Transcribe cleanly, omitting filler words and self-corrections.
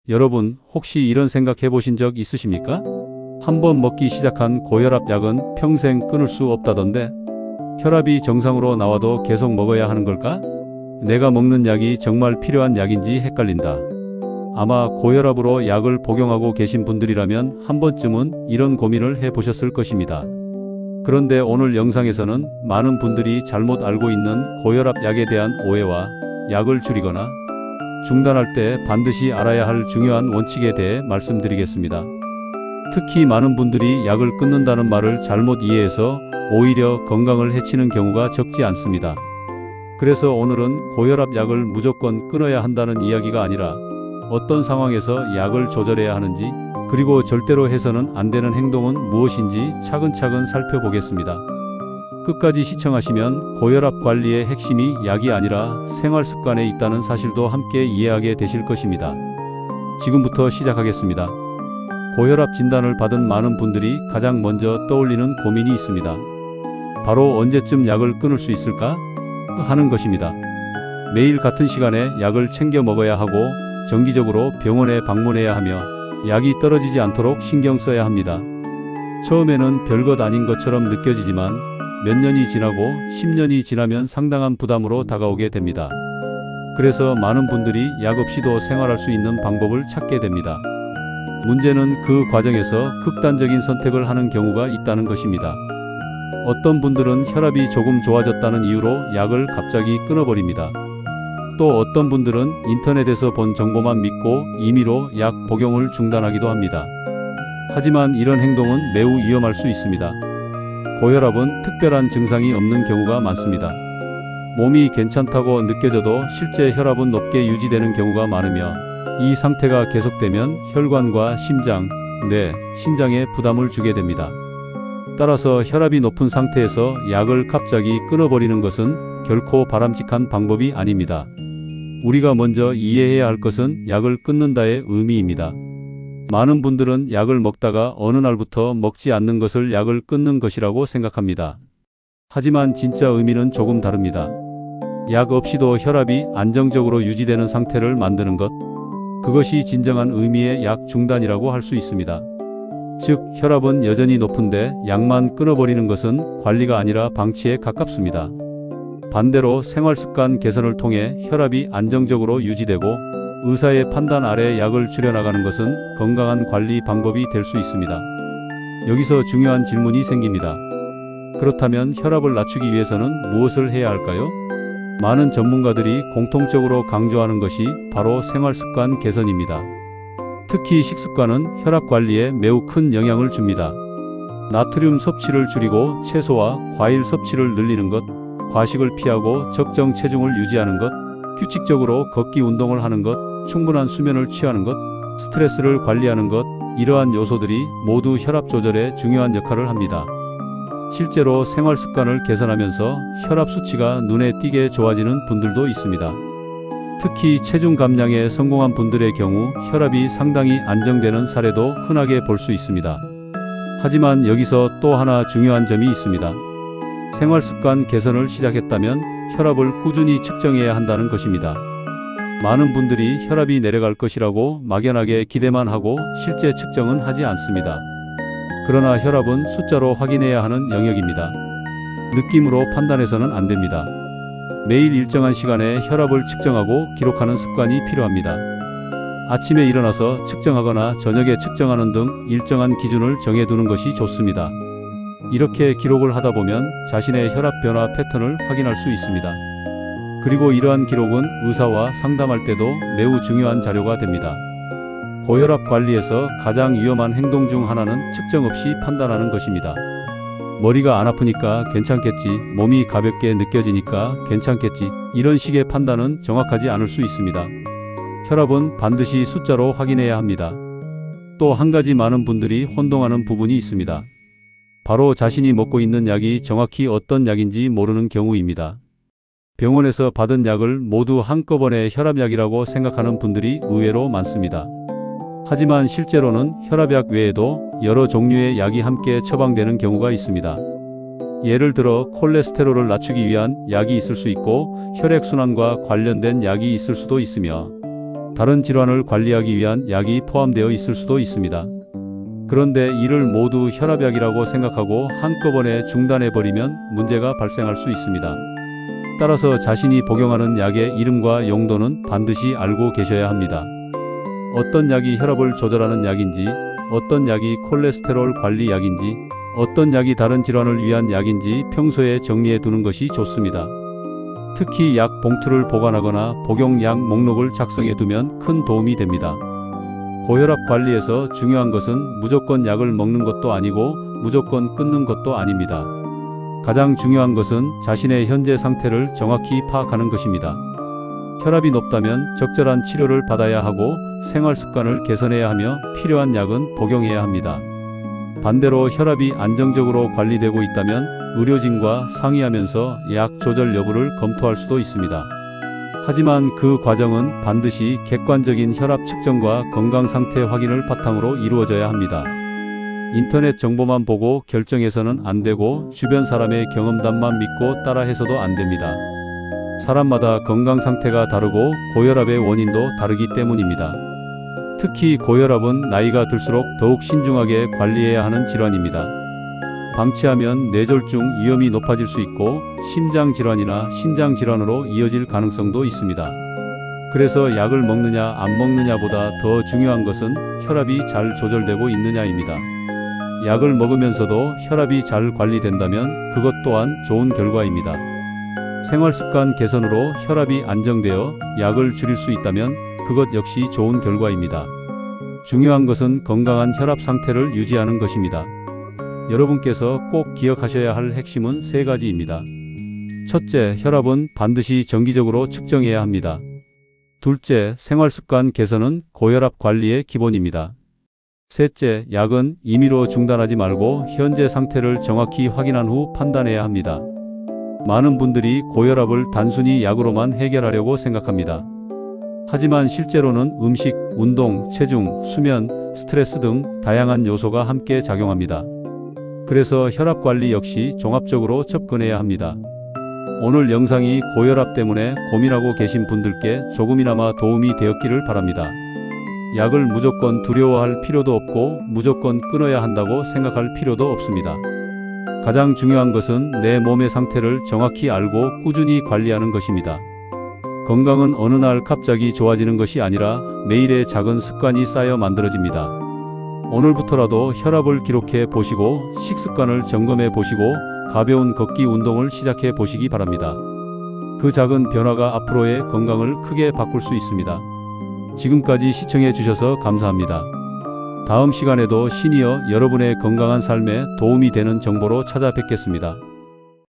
여러분, 혹시 이런 생각 해보신 적 있으십니까? 한번 먹기 시작한 고혈압 약은 평생 끊을 수 없다던데, 혈압이 정상으로 나와도 계속 먹어야 하는 걸까? 내가 먹는 약이 정말 필요한 약인지 헷갈린다. 아마 고혈압으로 약을 복용하고 계신 분들이라면 한 번쯤은 이런 고민을 해보셨을 것입니다. 그런데 오늘 영상에서는 많은 분들이 잘못 알고 있는 고혈압 약에 대한 오해와 약을 줄이거나 중단할 때 반드시 알아야 할 중요한 원칙에 대해 말씀드리겠습니다. 특히 많은 분들이 약을 끊는다는 말을 잘못 이해해서 오히려 건강을 해치는 경우가 적지 않습니다. 그래서 오늘은 고혈압 약을 무조건 끊어야 한다는 이야기가 아니라 어떤 상황에서 약을 조절해야 하는지, 그리고 절대로 해서는 안 되는 행동은 무엇인지 차근차근 살펴보겠습니다. 끝까지 시청하시면 고혈압 관리의 핵심이 약이 아니라 생활 습관에 있다는 사실도 함께 이해하게 되실 것입니다. 지금부터 시작하겠습니다. 고혈압 진단을 받은 많은 분들이 가장 먼저 떠올리는 고민이 있습니다. 바로 언제쯤 약을 끊을 수 있을까? 하는 것입니다. 매일 같은 시간에 약을 챙겨 먹어야 하고 정기적으로 병원에 방문해야 하며 약이 떨어지지 않도록 신경 써야 합니다. 처음에는 별것 아닌 것처럼 느껴지지만 몇 년이 지나고 10년이 지나면 상당한 부담으로 다가오게 됩니다. 그래서 많은 분들이 약 없이도 생활할 수 있는 방법을 찾게 됩니다. 문제는 그 과정에서 극단적인 선택을 하는 경우가 있다는 것입니다. 어떤 분들은 혈압이 조금 좋아졌다는 이유로 약을 갑자기 끊어버립니다. 또 어떤 분들은 인터넷에서 본 정보만 믿고 임의로 약 복용을 중단하기도 합니다. 하지만 이런 행동은 매우 위험할 수 있습니다. 고혈압은 특별한 증상이 없는 경우가 많습니다. 몸이 괜찮다고 느껴져도 실제 혈압은 높게 유지되는 경우가 많으며, 이 상태가 계속되면 혈관과 심장, 뇌, 신장에 부담을 주게 됩니다. 따라서 혈압이 높은 상태에서 약을 갑자기 끊어버리는 것은 결코 바람직한 방법이 아닙니다. 우리가 먼저 이해해야 할 것은 약을 끊는다의 의미입니다. 많은 분들은 약을 먹다가 어느 날부터 먹지 않는 것을 약을 끊는 것이라고 생각합니다. 하지만 진짜 의미는 조금 다릅니다. 약 없이도 혈압이 안정적으로 유지되는 상태를 만드는 것, 그것이 진정한 의미의 약 중단이라고 할 수 있습니다. 즉, 혈압은 여전히 높은데 약만 끊어버리는 것은 관리가 아니라 방치에 가깝습니다. 반대로 생활습관 개선을 통해 혈압이 안정적으로 유지되고 의사의 판단 아래 약을 줄여나가는 것은 건강한 관리 방법이 될 수 있습니다. 여기서 중요한 질문이 생깁니다. 그렇다면 혈압을 낮추기 위해서는 무엇을 해야 할까요? 많은 전문가들이 공통적으로 강조하는 것이 바로 생활습관 개선입니다. 특히 식습관은 혈압 관리에 매우 큰 영향을 줍니다. 나트륨 섭취를 줄이고 채소와 과일 섭취를 늘리는 것, 과식을 피하고 적정 체중을 유지하는 것, 규칙적으로 걷기 운동을 하는 것, 충분한 수면을 취하는 것, 스트레스를 관리하는 것, 이러한 요소들이 모두 혈압 조절에 중요한 역할을 합니다. 실제로 생활 습관을 개선하면서 혈압 수치가 눈에 띄게 좋아지는 분들도 있습니다. 특히 체중 감량에 성공한 분들의 경우 혈압이 상당히 안정되는 사례도 흔하게 볼 수 있습니다. 하지만 여기서 또 하나 중요한 점이 있습니다. 생활습관 개선을 시작했다면 혈압을 꾸준히 측정해야 한다는 것입니다. 많은 분들이 혈압이 내려갈 것이라고 막연하게 기대만 하고 실제 측정은 하지 않습니다. 그러나 혈압은 숫자로 확인해야 하는 영역입니다. 느낌으로 판단해서는 안 됩니다. 매일 일정한 시간에 혈압을 측정하고 기록하는 습관이 필요합니다. 아침에 일어나서 측정하거나 저녁에 측정하는 등 일정한 기준을 정해두는 것이 좋습니다. 이렇게 기록을 하다 보면 자신의 혈압 변화 패턴을 확인할 수 있습니다. 그리고 이러한 기록은 의사와 상담할 때도 매우 중요한 자료가 됩니다. 고혈압 관리에서 가장 위험한 행동 중 하나는 측정 없이 판단하는 것입니다. 머리가 안 아프니까 괜찮겠지, 몸이 가볍게 느껴지니까 괜찮겠지, 이런 식의 판단은 정확하지 않을 수 있습니다. 혈압은 반드시 숫자로 확인해야 합니다. 또 한 가지 많은 분들이 혼동하는 부분이 있습니다. 바로 자신이 먹고 있는 약이 정확히 어떤 약인지 모르는 경우입니다. 병원에서 받은 약을 모두 한꺼번에 혈압약이라고 생각하는 분들이 의외로 많습니다. 하지만 실제로는 혈압약 외에도 여러 종류의 약이 함께 처방되는 경우가 있습니다. 예를 들어 콜레스테롤을 낮추기 위한 약이 있을 수 있고 혈액순환과 관련된 약이 있을 수도 있으며, 다른 질환을 관리하기 위한 약이 포함되어 있을 수도 있습니다. 그런데 이를 모두 혈압약이라고 생각하고 한꺼번에 중단해버리면 문제가 발생할 수 있습니다. 따라서 자신이 복용하는 약의 이름과 용도는 반드시 알고 계셔야 합니다. 어떤 약이 혈압을 조절하는 약인지, 어떤 약이 콜레스테롤 관리 약인지, 어떤 약이 다른 질환을 위한 약인지 평소에 정리해 두는 것이 좋습니다. 특히 약 봉투를 보관하거나 복용약 목록을 작성해 두면 큰 도움이 됩니다. 고혈압 관리에서 중요한 것은 무조건 약을 먹는 것도 아니고 무조건 끊는 것도 아닙니다. 가장 중요한 것은 자신의 현재 상태를 정확히 파악하는 것입니다. 혈압이 높다면 적절한 치료를 받아야 하고 생활 습관을 개선해야 하며 필요한 약은 복용해야 합니다. 반대로 혈압이 안정적으로 관리되고 있다면 의료진과 상의하면서 약 조절 여부를 검토할 수도 있습니다. 하지만 그 과정은 반드시 객관적인 혈압 측정과 건강 상태 확인을 바탕으로 이루어져야 합니다. 인터넷 정보만 보고 결정해서는 안 되고 주변 사람의 경험담만 믿고 따라해서도 안 됩니다. 사람마다 건강 상태가 다르고 고혈압의 원인도 다르기 때문입니다. 특히 고혈압은 나이가 들수록 더욱 신중하게 관리해야 하는 질환입니다. 방치하면 뇌졸중 위험이 높아질 수 있고 심장질환이나 신장질환으로 이어질 가능성도 있습니다. 그래서 약을 먹느냐 안 먹느냐보다 더 중요한 것은 혈압이 잘 조절되고 있느냐입니다. 약을 먹으면서도 혈압이 잘 관리된다면 그것 또한 좋은 결과입니다. 생활습관 개선으로 혈압이 안정되어 약을 줄일 수 있다면 그것 역시 좋은 결과입니다. 중요한 것은 건강한 혈압 상태를 유지하는 것입니다. 여러분께서 꼭 기억하셔야 할 핵심은 3가지입니다. 첫째, 혈압은 반드시 정기적으로 측정해야 합니다. 둘째, 생활습관 개선은 고혈압 관리의 기본입니다. 셋째, 약은 임의로 중단하지 말고 현재 상태를 정확히 확인한 후 판단해야 합니다. 많은 분들이 고혈압을 단순히 약으로만 해결하려고 생각합니다. 하지만 실제로는 음식, 운동, 체중, 수면, 스트레스 등 다양한 요소가 함께 작용합니다. 그래서 혈압 관리 역시 종합적으로 접근해야 합니다. 오늘 영상이 고혈압 때문에 고민하고 계신 분들께 조금이나마 도움이 되었기를 바랍니다. 약을 무조건 두려워할 필요도 없고 무조건 끊어야 한다고 생각할 필요도 없습니다. 가장 중요한 것은 내 몸의 상태를 정확히 알고 꾸준히 관리하는 것입니다. 건강은 어느 날 갑자기 좋아지는 것이 아니라 매일의 작은 습관이 쌓여 만들어집니다. 오늘부터라도 혈압을 기록해 보시고 식습관을 점검해 보시고 가벼운 걷기 운동을 시작해 보시기 바랍니다. 그 작은 변화가 앞으로의 건강을 크게 바꿀 수 있습니다. 지금까지 시청해 주셔서 감사합니다. 다음 시간에도 신이어 여러분의 건강한 삶에 도움이 되는 정보로 찾아뵙겠습니다.